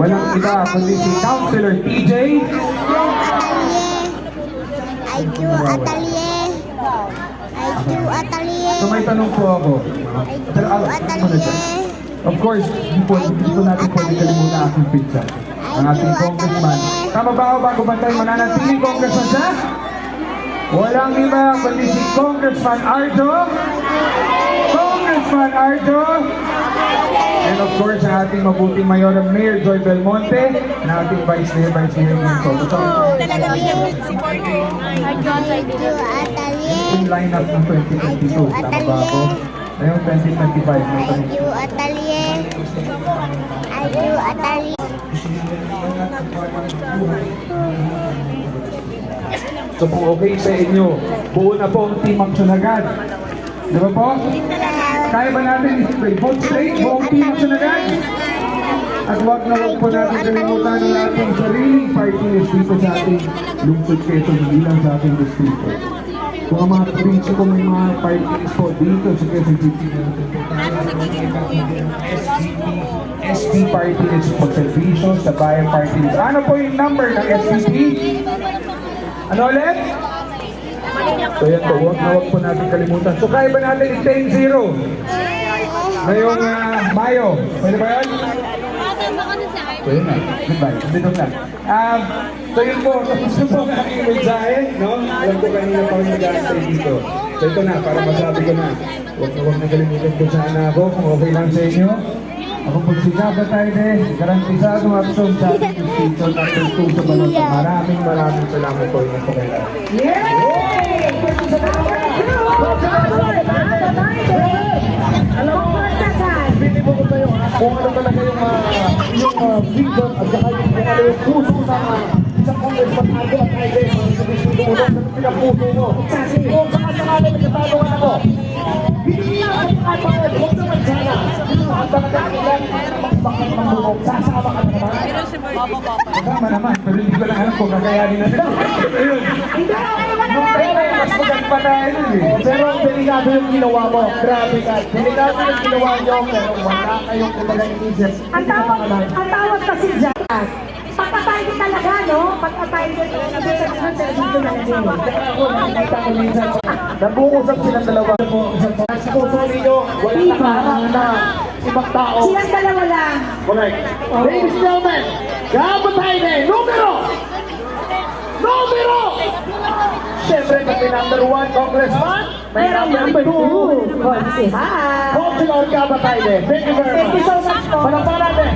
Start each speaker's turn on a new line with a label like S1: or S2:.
S1: Walang iba kundi si Councilor TJ So may tanong po ako. Of course, hindi po natin pwede kalimutan ang aking pizza. Ang ating congressman. Tama ba ako bago ba tayo mananatiling congressman siya? Walang iba kundi si Congressman Arjo. Congressman Arjo. And of course, ang ating mabuting Mayor Joy Belmonte, and ating Vice Mayor Soto. So, yung lineup ng 2022, tama ba ako? Ngayong 2025, may tanong. So kung okay sa inyo, buo na po ang Team Action agad. Di ba po? Kaya ba natin vote straight, buong Team Action agad? At wag po natin kalimutan ang ating sariling party list dito sa ating lungsod Quezon, hindi lang sa ating distrito. Kung ang mga provinsya ko may mga party list po dito sa Quezon City, SB party list po servisyo, sa bayan party list. Ano po yung number ng SBP? Ano ulit? So yan po, wag po natin kalimutan. So kaya ba natin i-10-0? Ngayong Mayo. Pwede ba yan? So yun na. Goodbye. Dito na. So yun po, tapos na po ang aking mensahe, no? Alam ko kanina pa rin nag-aantay dito. So ito na, para masabi ko na. Huwag na kalimutan ko sana ako, kung okay lang sa inyo. Ako po si Gaba Taide, garantisado aksyon sa ating distrito at ito sa Balota. Maraming salamat po yung pagkailan.
S2: Yay! Alam mo, pili mo ko tayo kung ano talaga yung vision at saka yung kung ano yung puso ng isang congressman Arjo at Taide sa distrito mo doon, sa pinapuso mo. Kung sakasakali nagkatanungan ako, hindi lang ang pangit, huwag naman sana. Ang talagang ilan bakit mamulong, sasama ka naman.
S1: Kasama naman, pero hindi ko lang alam kung kakayanin natin. Ayun. Mas maganda pa tayo nun eh.
S2: Pero delikado yung ginawa mo. Grabe ka. Delikado yung ginawa nyo, pero wala kayong kumbaga inisip.
S3: Ang tawag kasi dyan, pagkatay din talaga, no? Pagkatay din talaga dito na din.
S2: Ako, nakikita ko minsan. Nag-uusap silang dalawa. Sa puso ninyo, wala nakaharap na ibang tao.
S3: Silang dalawa lang.
S2: Correct. Ladies and gentlemen, Gaba Taide, numero! Siyempre, may number 1 congressman, may number 2.
S3: Hi!
S2: Councilor Gaba Taide. Thank you very much.
S3: Thank you so much po.
S2: Palakpakan natin.